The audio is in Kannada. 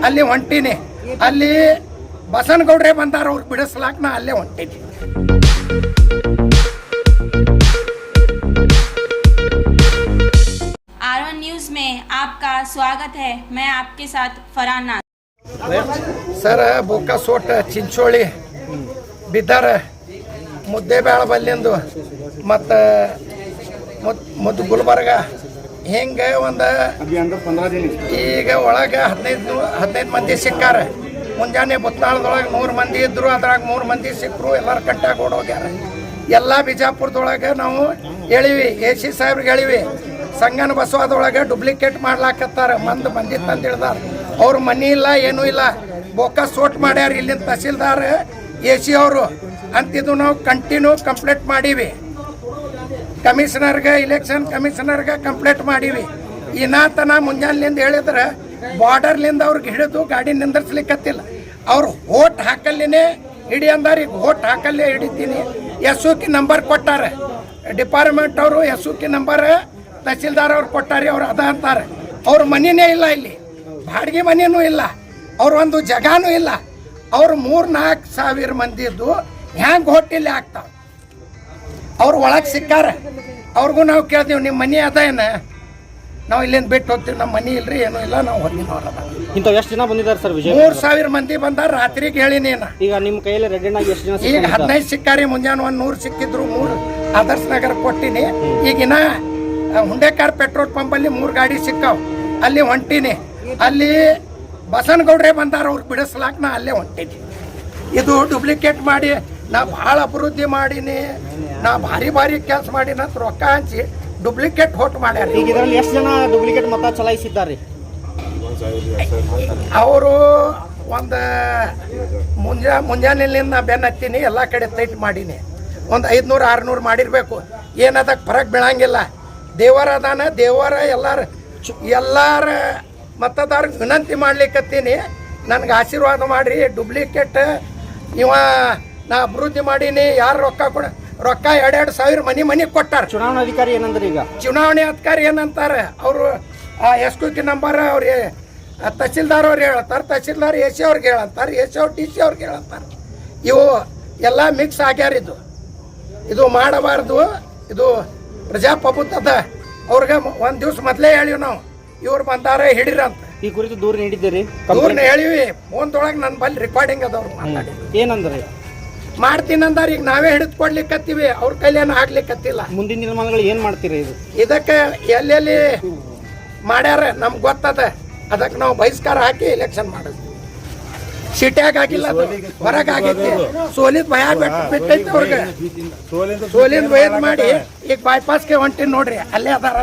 ಅಲ್ಲಿ ಹೊಂಟೀನಿ. ಅಲ್ಲಿ ಬಸನಗೌಡ್ರೆ ಬಂದಾರ, ಅವ್ರು ಬಿಡಿಸ್ಲಾಕ ನಾ ಅಲ್ಲೇ ಹೊಂಟೀನಿ. आर1 न्यूज़ में आपका स्वागत है। मैं आपके साथ फरहान नाथ। ಸರ್, ಬೋಕಾಸೋಟ, ಚಿಂಚೋಳಿ, ಬಿದರ್, ಮುದ್ದೇಬೇಳ ಬಲ್ಲಿಂದು ಮತ್ತು ಗುಲ್ಬರ್ಗ ಹಿಂಗೆ ಒಂದು ಈಗ ಒಳಗೆ 15 ಮಂದಿ ಸಿಕ್ಕಾರ. ಮುಂಜಾನೆ ಬುತ್ನಾಳದೊಳಗೆ 100 ಮಂದಿ ಇದ್ರು, ಅದ್ರಾಗ 3 ಮಂದಿ ಸಿಕ್ಕರು, ಎಲ್ಲರೂ ಕಟ್ಟಾಗ ಓಡೋಗ್ಯಾರ. ಎಲ್ಲ ಬಿಜಾಪುರದೊಳಗೆ ನಾವು ಹೇಳಿವಿ, AC ಸಾಹೇಬ್ರಿಗೆ ಹೇಳಿವಿ, ಸಂಗನ ಬಸವದೊಳಗೆ ಡುಪ್ಲಿಕೇಟ್ ಮಾಡ್ಲಾಕತ್ತಾರ, ಮಂದಿ ತಂದು ಹಿಡ್ದಾರ. ಅವ್ರ ಮನಿ ಇಲ್ಲ, ಏನೂ ಇಲ್ಲ, ಬೋಕ ಸೋಟ್ ಮಾಡ್ಯಾರ ಇಲ್ಲಿಂದ ತಹಸೀಲ್ದಾರ್ AC ಅವರು ಅಂತಿದ್ದು. ನಾವು ಕಂಟಿನ್ಯೂ ಕಂಪ್ಲೇಂಟ್ ಮಾಡೀವಿ, ಕಮಿಷನರ್ಗೆ, ಇಲೆಕ್ಷನ್ ಕಮಿಷನರ್ಗೆ ಕಂಪ್ಲೇಂಟ್ ಮಾಡೀವಿ. ಇನ್ನಾತನ ಮುಂಜಾನೆಲಿಂದ ಹೇಳಿದ್ರೆ ಬಾರ್ಡರ್ಲಿಂದ ಅವ್ರಿಗೆ ಹಿಡಿದು ಗಾಡಿ ನಿಂದಿರ್ಸ್ಲಿಕ್ಕತ್ತಿಲ್ಲ. ಅವ್ರು ಓಟ್ ಹಾಕಲ್ಲಿನೇ ಹಿಡಿ ಅಂದಾರ. ಈಗ ಓಟ್ ಹಾಕಲ್ಲೇ ಹಿಡಿತೀನಿ. SOK ನಂಬರ್ ಕೊಟ್ಟಾರ ಡಿಪಾರ್ಟ್ಮೆಂಟ್ ಅವರು, SOK ನಂಬರ್ ತಹಸೀಲ್ದಾರ್ ಅವ್ರು ಕೊಟ್ಟಾರೆ. ಅವ್ರು ಅದ ಅಂತಾರೆ. ಅವ್ರ ಮನಿನೇ ಇಲ್ಲ, ಇಲ್ಲಿ ಬಾಡಿಗೆ ಮನಿನೂ ಇಲ್ಲ, ಅವ್ರ ಒಂದು ಜಗಾನೂ ಇಲ್ಲ. ಅವ್ರು 3-4 ಸಾವಿರ ಮಂದಿದ್ದು ಹ್ಯಾಂಗೆ ಹೊಟ್ಟಿಲ್ಲಿ ಆಗ್ತಾವ. ಅವ್ರು ಒಳಗೆ ಸಿಕ್ಕಾರ. ಅವ್ರಿಗೂ ನಾವು ಕೇಳ್ತೀವಿ, ನಿಮ್ಮ ಮನಿ ಅದ ಏನ? ನಾವು ಇಲ್ಲಿಂದ ಬಿಟ್ಟು ಹೋಗ್ತೀವಿ, ನಮ್ಮ ಮನಿ ಇಲ್ರಿ, ಏನೂ ಇಲ್ಲ, ನಾವು ಹೊರಗಿನವ್ರದ. ಇಂಥವು ಎಷ್ಟು ಜನ ಬಂದಿದ್ದಾರೆ ಸರ್? 3,000 ಮಂದಿ ಬಂದಾರ. ರಾತ್ರಿಗೆ ಹೇಳಿನಿ. ಈಗ ನಿಮ್ಮ ಕೈಯಲ್ಲಿ ರೆಡ್ ಆಗಿ ಎಷ್ಟು ಜನ? ಈಗ 15 ಸಿಕ್ಕಾರಿ. ಮುಂಜಾನೆ 100 ಸಿಕ್ಕಿದ್ರು, 3 ಆದರ್ಶ ನಗರ ಕೊಟ್ಟಿನಿ. ಈಗಿನ ಹುಂಡೇಕಾರ್ ಪೆಟ್ರೋಲ್ ಪಂಪಲ್ಲಿ 3 ಗಾಡಿ ಸಿಕ್ಕಾವ್. ಅಲ್ಲಿ ಹೊಂಟೀನಿ. ಅಲ್ಲಿ ಬಸನಗೌಡ್ರೆ ಬಂದಾರ, ಅವ್ರು ಬಿಡಿಸ್ಲಾಕ ನಾ ಅಲ್ಲೇ ಹೊಂಟೀನಿ. ಇದು ಡುಪ್ಲಿಕೇಟ್ ಮಾಡಿ ನಾ ಭಾಳ ಅಭಿವೃದ್ಧಿ ಮಾಡೀನಿ, ನಾ ಭಾರಿ ಕೆಲಸ ಮಾಡೀನಿ ಅಂತ ರೊಕ್ಕ ಹಂಚಿ ಡುಪ್ಲಿಕೇಟ್ ಹೋಟ್ ಮಾಡ್ಯಾರ. ಈಗ ಇದರಲ್ಲಿ ಎಷ್ಟು ಜನ ಡುಪ್ಲಿಕೇಟ್ ಮತ ಚಲಾಯಿಸಿದ್ದಾರೆ? ಅವರು ಒಂದು ಮುಂಜಾನೆಲಿಂದ ನಾ ಬೆನ್ನ ಹತ್ತೀನಿ, ಎಲ್ಲ ಕಡೆ ಟೈಟ್ ಮಾಡೀನಿ. ಒಂದು 500-600 ಮಾಡಿರಬೇಕು. ಏನದಕ್ಕೆ ಫರಕ್ ಬೀಳಂಗಿಲ್ಲ. ದೇವರ ಅದಾನ, ದೇವರ ಎಲ್ಲಾರ ಮತದಾರರಿಗೆ ವಿನಂತಿ ಮಾಡ್ಲಿಕ್ಕತ್ತೀನಿ, ನನಗೆ ಆಶೀರ್ವಾದ ಮಾಡಿರಿ. ಡುಪ್ಲಿಕೇಟ್ ನಾ ಅಭಿವೃದ್ಧಿ ಮಾಡೀನಿ. ಯಾರು ರೊಕ್ಕ 2-2 ಸಾವಿರ ಮನಿ ಕೊಟ್ಟಾರ. ಚುನಾವಣಾ ಅಧಿಕಾರಿ ಏನಂದ್ರೆ, ಈಗ ಚುನಾವಣೆ ಅಧಿಕಾರಿ ಏನಂತಾರೆ, ಅವರು SOK ನಂಬರ್ ಅವ್ರಿಗೆ ತಹಸೀಲ್ದಾರ್ ಅವ್ರು ಹೇಳ್ತಾರೆ, ತಹಸೀಲ್ದಾರ್ AC ಅವ್ರಿಗೆ ಹೇಳಂತಾರೆ, AC ಅವ್ರು DC ಅವ್ರಿಗೆ ಹೇಳಂತಾರೆ. ಇವು ಎಲ್ಲ ಮಿಕ್ಸ್ ಆಗ್ಯಾರ. ಇದು ಮಾಡಬಾರ್ದು. ಇದು ಪ್ರಜಾಪ್ರಭುತ್ವದ. ಅವ್ರಿಗೆ ಒಂದು ದಿವ್ಸ ಮೊದಲೇ ಹೇಳಿವಿ ನಾವು, ಇವ್ರು ಬಂದಾರ ಹಿಡಿರಂತ. ಈ ಕುರಿತು ದೂರ ನೀಡಿದ್ದೀರಿ? ದೂರನ್ನ ಹೇಳಿವಿ. ಫೋನ್ದೊಳಗೆ ನನ್ನ ಬಲ್ಲಿ ರೆಕಾರ್ಡಿಂಗ್ ಅದವ್ರು ಮಾತಾಡಿ ಏನಂದ್ರೆ ಮಾಡ್ತೀನಿ ಅಂದಾರ. ಈಗ ನಾವೇ ಹಿಡಿದು ಕೊಡ್ಲಿಕ್ಕತ್ತೀವಿ, ಅವ್ರ ಕೈಲೇನು ಆಗ್ಲಿಕ್ಕತ್ತಿಲ್ಲ. ಮುಂದಿನ ದಿನಮಾನಗಳು ಏನು ಮಾಡ್ತೀರಿ? ಇದಕ್ಕೆ ಎಲ್ಲೆಲ್ಲಿ ಮಾಡ್ಯಾರ ನಮ್ಗೆ ಗೊತ್ತದ. ಅದಕ್ಕೆ ನಾವು ಬಹಿಷ್ಕಾರ ಹಾಕಿ ಎಲೆಕ್ಷನ್ ಮಾಡಿದ್ವಿ. ಸಿಟ್ಯಾಗ ಆಗಿಲ್ಲ, ಅದು ಹೊರಗೆ ಆಗೈತಿ. ಸೋಲಿದ ಭಯ ಬಿಟ್ಟೈತಿ ಅವ್ರಿಗೆ. ಸೋಲಿಂದ ಭಯದ ಮಾಡಿ ಈಗ ಬೈಪಾಸ್ಗೆ ಹೊಂಟಿನಿ ನೋಡ್ರಿ, ಅಲ್ಲೇ ಅದಾರ.